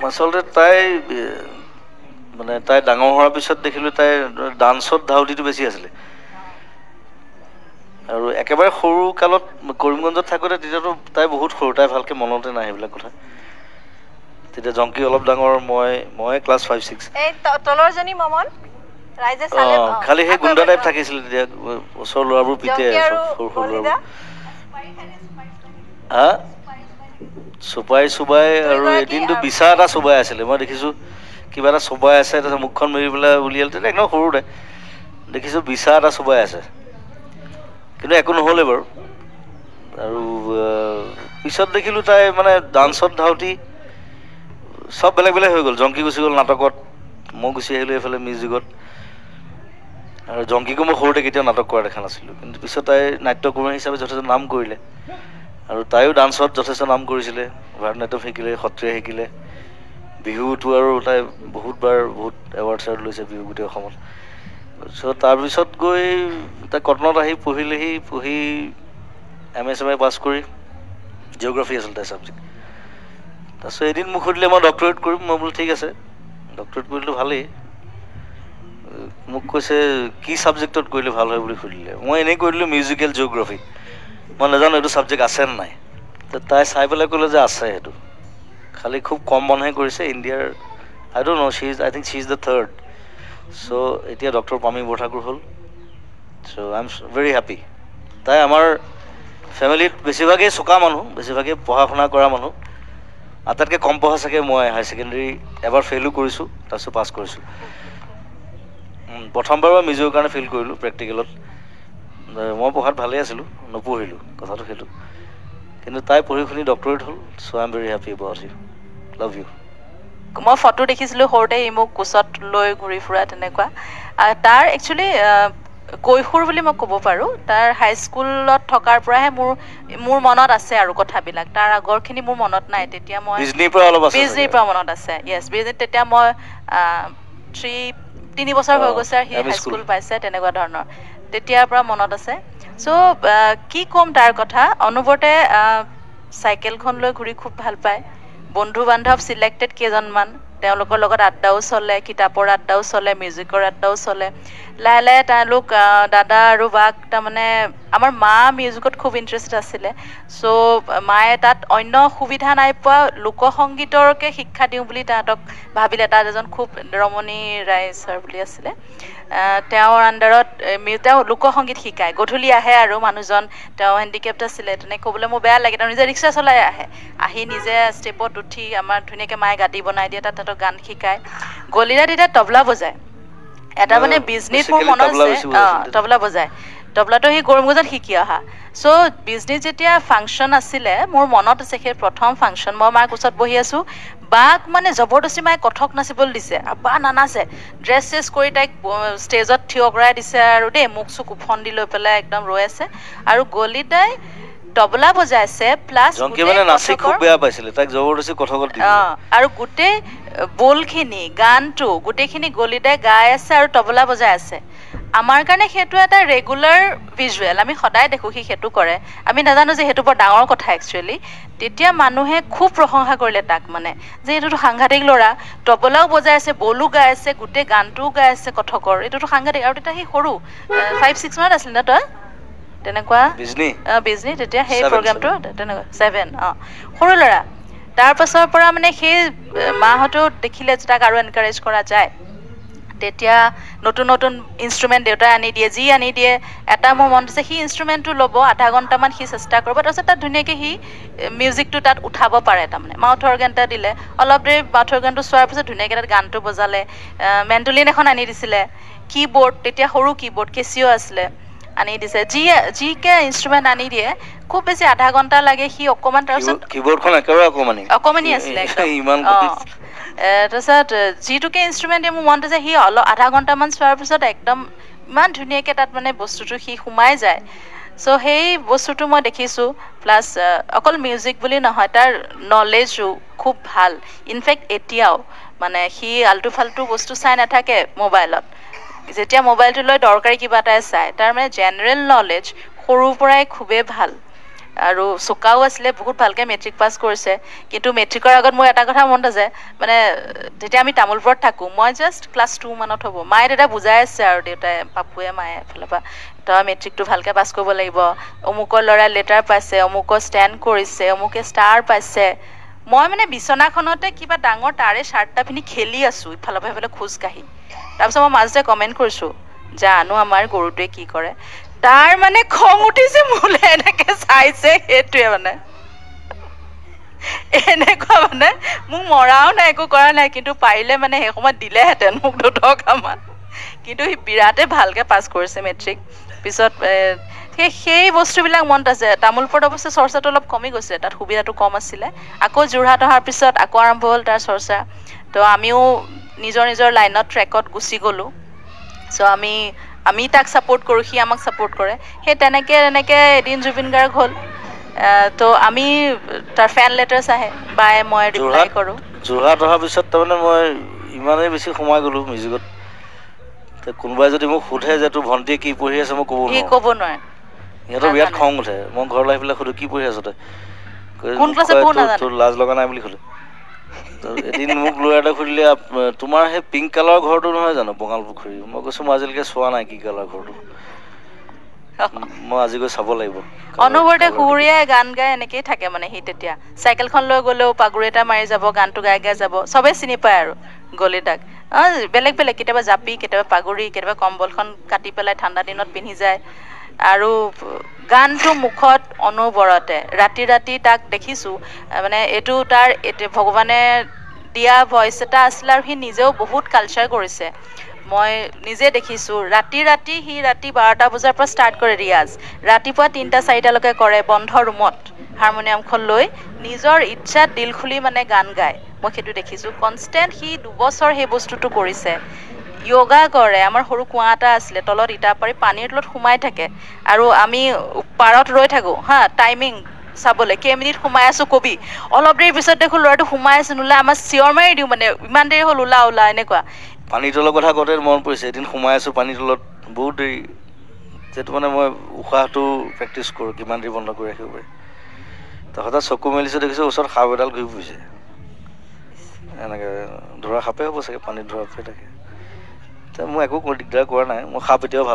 আচলতে তাই মানে তাই ডাঙৰ হোৱাৰ পিছত দেখিলোঁ তাই ডান্সত ধাউতিটো বেছি আছিলে আৰু একেবাৰে সৰু কালত কৰিমগঞ্জত থাকোঁতে তেতিয়াতো তাই বহুত সৰু তাই ভালকৈ মনতে নাই সেইবিলাক কথা তেতিয়া জংকি অলপ ডাঙৰ মই ক্লাছ 5-6 এই তলৰজনী মমন ৰাইজে চালে খালি সেই গুণ্ডা টাইপ থাকিছিল তেতিয়া ওচৰৰ ল'ৰাবোৰ পিতে সৰু সৰু ল'ৰাবোৰ হা চুবাই আৰু এদিনটো বিচা এটা চুবাই আছিলে মই দেখিছোঁ কিবা এটা চুবাই আছে তাৰপিছত মুখখন মেলি পেলাই উলিয়ালে তেতিয়া একদম সৰুতে দেখিছোঁ বিচা এটা চুবাই আছে কিন্তু একো নহ'লে বাৰু আৰু পিছত দেখিলোঁ তাই মানে ডান্সত ধাউতি চব বেলেগ বেলেগ হৈ গ'ল জংকি গুচি গ'ল নাটকত মই গুচি আহিলোঁ এইফালে মিউজিকত আৰু জংকিকো মই সৰুতে কেতিয়াও নাটক কৰা দেখা নাছিলোঁ কিন্তু পিছত তাই নাট্যকৰ্মী হিচাপে যথেষ্ট নাম কৰিলে আৰু তাইও ডান্সত যথেষ্ট নাম কৰিছিলে ভাৰতনাট্যম শিকিলে সত্ৰীয়া শিকিলে বিহুটো আৰু তাই বহুত এৱাৰ্ড চেৱাৰ্ড লৈছে বিহু গোটেই অসমত চ' তাৰপিছত গৈ তাই কটনত আহি পঢ়ি MA পাছ কৰি জিঅ'গ্ৰাফী আছিল তাইৰ ছাবজেক্ট তাৰপিছত এদিন মোক সুধিলে মই ডক্টৰেট কৰিম মই বোলো ঠিক আছে ডক্টৰেট কৰিলোঁ ভালেই মোক কৈছে কি ছাবজেক্টত কৰিলে ভাল হয় বুলি সুধিলে মই এনেই কৰিলোঁ মিউজিকেল জিঅ'গ্ৰাফী মই নাজানো এইটো ছাবজেক্ট আছে নে নাই তাই চাই পেলাই ক'লে যে আছে সেইটো খালি খুব কম মানুহে কৰিছে ইণ্ডিয়াৰ I don't know' I think she is the third so' এতিয়া ডক্টৰ পামী বৰঠাকুৰ হ'ল so' I am very happy তাই আমাৰ ফেমিলিত বেছিভাগেই চোকা মানুহ বেছিভাগেই পঢ়া শুনা কৰা মানুহ আটাইতকৈ কম পঢ়া চাগে মই হায়াৰ ছেকেণ্ডেৰী এবাৰ ফেইলো কৰিছোঁ তাৰপিছত পাছ কৰিছোঁ প্ৰথমবাৰ মই মিজোৰ কাৰণে ফেইল কৰিলোঁ প্ৰেক্টিকেলত মই পঢ়াত ভালেই আছিলোঁ নপঢ়িলোঁ কথাটো সেইটো কিন্তু তাই পঢ়ি শুনি ডক্টৰেট হ'ল so' I am very happy about you love you মই ফটো দেখিছিলোঁ সৰুতে ই মোক কোচত লৈ ঘূৰি ফুৰা তেনেকুৱা তাৰ একচুৱেলি কৈশোৰ বুলি মই ক'ব পাৰোঁ তাৰ হাইস্কুলত থকাৰ পৰাহে মোৰ মনত আছে আৰু কথাবিলাক তাৰ আগৰখিনি মোৰ মনত নাই তেতিয়া মই বিজনীৰ পৰা মনত আছে য়েছ বিজনীত তেতিয়া মই 3 বছৰ হৈ গৈছে আৰু সি হাইস্কুল পাইছে তেনেকুৱা ধৰণৰ তেতিয়াৰ পৰা মনত আছে চ' কি ক'ম তাৰ কথা অনুবৰ্তে চাইকেলখন লৈ ঘূৰি খুব ভাল পায় বন্ধু বান্ধৱ চিলেক্টেড কেইজনমান তেওঁলোকৰ লগত আড্ডাও চলে কিতাপৰ আড্ডাও চলে মিউজিকৰ আড্ডাও চলে লাহে লাহে তেওঁলোক দাদা আৰু বাক তাৰমানে আমাৰ মা মিউজিকত খুব ইণ্টাৰেষ্ট আছিলে চ' মায়ে তাত অন্য সুবিধা নাই পোৱা লোকসংগীতৰকে শিক্ষা দিওঁ বুলি তাহাঁতক ভাবিলে তাত এজন খুব ৰমণী ৰায় ছাৰ বুলি আছিলে তেওঁৰ আণ্ডাৰত তেওঁ লোকসংগীত শিকায় গধূলি আহে আৰু মানুহজন তেওঁ হেণ্ডিকেপ্ট আছিলে তেনেকৈ ক'বলৈ মোৰ বেয়া লাগে তেওঁ নিজে ৰিক্সা চলাই আহি নিজে ষ্টেপত উঠি আমাৰ ধুনীয়াকৈ মায়ে গাড়ী বনাই দিয়ে তাত তাহাঁতক গান শিকায় গলিৰা তেতিয়া তবলা বজায় এটা মানে বিজনীত মোৰ মনত আছে তবলা বজায় তবলাটো সেই কৰিমগঞ্জত শিকি অহা চ' বিজনীত যেতিয়া ফাংচন আছিলে মোৰ মনত আছে সেই প্ৰথম ফাংচন মই মাৰ কোচত বহি আছোঁ বাক মানে জবৰদস্তি মায়ে কথক নাচিবলৈ দিছে আৰু বা নানাচে ড্ৰেছ চেছ কৰি তাইক ষ্টেজত থিয় কৰাই দিছে আৰু দেই মুখ চুক উফন দি লৈ পেলাই একদম ৰৈ আছে আৰু গলিতাই তবলা বজাইছে প্লাছ আৰু গোটেই বলখিনি গানটো গোটেইখিনি গলিতাই গাই আছে আৰু তবলা বজাই আছে আমাৰ কাৰণে সেইটো এটা ৰেগুলাৰ ভিজুৱেল আমি সদায় দেখোঁ সি সেইটো কৰে আমি নাজানো যে সেইটো বৰ ডাঙৰ কথা একচুৱেলি তেতিয়া মানুহে খুব প্ৰশংসা কৰিলে তাক মানে যে এইটোতো সাংঘাতিক ল'ৰা তবলাও বজাই আছে বলো গাই আছে গোটেই গানটোও গাই আছে কথকৰ এইটোতো সাংঘাতিক আৰু তেতিয়া সি সৰু 5-6 মানত আছিল ন তই তেনেকুৱা বিজনী তেতিয়া সেই প্ৰগ্ৰামটো তেনেকুৱা 7 সৰু ল'ৰা তাৰ পাছৰ পৰা মানে সেই মাহঁতেও দেখিলে যে তাক আৰু এনকাৰেজ কৰা যায় তেতিয়া নতুন নতুন ইনষ্ট্ৰুমেণ্ট দেউতাই আনি দিয়ে যি আনি দিয়ে এটা মোৰ মন আছে সি ইনষ্ট্ৰুমেণ্টটো ল'ব আধা ঘণ্টামান সি চেষ্টা কৰিব তাৰপিছত তাত ধুনীয়াকৈ সি মিউজিকটো তাত উঠাব পাৰে তাৰমানে মাউথ অৰ্গেন এটা দিলে অলপ দেৰি মাউথ অৰ্গেনটো চোৱাৰ পিছত ধুনীয়াকৈ তাত গানটো বজালে মেণ্ডলিন এখন আনি দিছিলে কীবৰ্ড তেতিয়া সৰু কীবৰ্ড কেচিঅ' আছিলে আনি দিছে যিকে ইনষ্ট্ৰুমেণ্ট আনি দিয়ে খুব বেছি আধা ঘণ্টা লাগে সি অকণমান তাৰপিছত কীবৰ্ডখন একেবাৰে অকণমানি আছিলে তাৰপিছত যিটোকে ইনষ্ট্ৰুমেণ্ট দিয়ে মোৰ মনত আছে সি আধা ঘণ্টামান চোৱাৰ পিছত একদম ইমান ধুনীয়াকৈ তাত মানে বস্তুটো সি সোমাই যায় চ' সেই বস্তুটো মই দেখিছোঁ প্লাছ অকল মিউজিক বুলি নহয় তাৰ নলেজো খুব ভাল ইনফেক্ট এতিয়াও মানে সি আল্টু ফাল্টু বস্তু চাই নাথাকে মোবাইলত যেতিয়া মোবাইলটো লৈ দৰকাৰী কিবা এটাই চায় তাৰ মানে জেনেৰেল নলেজ সৰুৰ পৰাই খুবেই ভাল আৰু চোকাও আছিলে, বহুত ভালকৈ মেট্ৰিক পাছ কৰিছে। কিন্তু মেট্ৰিকৰ আগত মোৰ এটা কথা মনত আছে, মানে তেতিয়া আমি তামোলপুৰত থাকোঁ, মই জাষ্ট ক্লাছ 2 মানত হ'ব, মায়ে দেউতাই বুজাই আছে আৰু দেউতাই পাপুৱে মায়ে এফালৰ পৰা, তই মেট্ৰিকটো ভালকৈ পাছ কৰিব লাগিব, অমুকৰ ল'ৰাই লেটাৰ পাইছে, অমুকৰ ষ্টেণ্ড কৰিছে, অমুকে ষ্টাৰ পাইছে। মই মানে বিচনাখনতে কিবা ডাঙৰ তাৰে শ্বাৰ্ট এটা পিন্ধি খেলি আছোঁ ইফালৰ পৰা সেইফালে খোজকাঢ়ি। তাৰপিছত মই মাজতে কমেণ্ট কৰিছোঁ, জানো আমাৰ গৰুটোৱে কি কৰে। তাৰ মানে খং উঠিছে মোলৈ, এনেকৈ চাইছে, সেইটোৱে মানে এনেকুৱা মানে মোক মৰাও নাই, একো কৰা নাই, কিন্তু পাৰিলে মানে সেই সময়ত দিলেহেঁতেন মোক 2 টকামান। কিন্তু সি বিৰাটেই ভালকৈ পাছ কৰিছে মেট্ৰিক। পিছত সেই বস্তুবিলাক মনত আছে। তামোলপুৰত অৱশ্যে চৰ্চাটো অলপ কমি গৈছে, তাত সুবিধাটো কম আছিলে। আকৌ যোৰহাট অহাৰ পিছত আকৌ আৰম্ভ হ'ল তাৰ চৰ্চা। তো আমিও নিজৰ নিজৰ লাইনত ট্ৰেকত গুচি গ'লোঁ। চ' আমি তাক ছাপোৰ্ট কৰোঁ, সি আমাক ছাপোৰ্ট কৰে। সেই তেনেকৈ এদিন জুবিন গাৰ্গ হ'ল। তো আমি তাৰ ফেন লেটাৰ্ছ আহে, বায়ে মই ৰিপ্লাই কৰোঁ। যোৰহাট অহাৰ পিছত তাৰমানে মই ইমানেই বেছি সোমাই গ'লোঁ মিউজিকত, কোনোবাই যদি মোক সোধে যে তোৰ ভণ্টিয়ে কি পঢ়ি আছে, মই ক'ব নোৱাৰে। সিহঁতৰ বিৰাট খং উঠে। মই ঘৰলৈ আহি পেলাই সুধো, কি পঢ়ি আছ তই? তোৰ লাজ লগা নাই বুলি সোধে। এদিন মোক ল'ৰা এটা সুধিলে, তোমাৰ সেই পিংক কালাৰৰ ঘৰটো নহয় জানো বঙাল পুখুৰী? মই কৈছোঁ মই আজিলৈকে চোৱা নাই কি কালাৰ ঘৰটো, মই আজি গৈ চাব লাগিব। অনবৰতে সুৰীয়াই গান গাই এনেকেই থাকে মানে সি। তেতিয়া চাইকেলখন লৈ গ'লেও পাগুৰি এটা মাৰি যাব, গানটো গাই গাই যাব, চবেই চিনি পায় আৰু গলিতাক। বেলেগ বেলেগ, কেতিয়াবা জাপি, কেতিয়াবা পাগুৰি, কেতিয়াবা কম্বলখন কাটি পেলাই ঠাণ্ডা দিনত পিন্ধি যায়। আৰু গানটো মুখত অনবৰতে, ৰাতি ৰাতি তাক দেখিছোঁ। মানে এইটো তাৰ ভগৱানে দিয়া ভইচ এটা আছিলে, আৰু সি নিজেও বহুত কালচাৰ কৰিছে। মই নিজে দেখিছোঁ, ৰাতি সি ৰাতি 12টা বজাৰ পৰা ষ্টাৰ্ট কৰে ৰিয়াজ, ৰাতিপুৱা 3টা-4টালৈকে কৰে বন্ধ ৰুমত হাৰমনিয়ামখন লৈ, নিজৰ ইচ্ছাত দিল খুলি মানে গান গায়। মই সেইটো দেখিছোঁ কনষ্টেণ্ট। সি 2 বছৰ সেই বস্তুটো কৰিছে। য়োগা কৰে, আমাৰ সৰু কুঁৱা এটা আছিলে, তলত ইটা পাৰি পানীৰ তলত সোমাই থাকে, আৰু আমি পাৰত ৰৈ থাকোঁ হা, টাইমিং চাবলৈ, কেইমিনিট সোমাই আছোঁ কবি। অলপ দেৰিৰ পিছত দেখোঁ ল'ৰাটো সোমাই আছে, নোলাই, আমাৰ চিঞৰ মাৰি দিওঁ মানে, ইমান দেৰি হ'ল, ওলা এনেকুৱা। পানীৰ তলৰ কথা কওঁতে মনত পৰিছে, এদিন সোমাই আছোঁ পানীৰ তলত বহুত দেৰি, যিহেতু মানে মই উশাহটো প্ৰেক্টিছ কৰোঁ কিমান দেৰি বন্ধ কৰি ৰাখিব পাৰি। তো হঠাৎ চকু মেলিছোঁ, দেখিছোঁ ওচৰত সাপ এডাল ঘূৰি ফুৰিছে, এনেকৈ ধৰা সাপে হ'ব চাগে, পানীত ধৰা সাপে থাকে। মোৰ একো দিগদাৰ কৰা নাই, মই সাপ এতিয়াও ভাল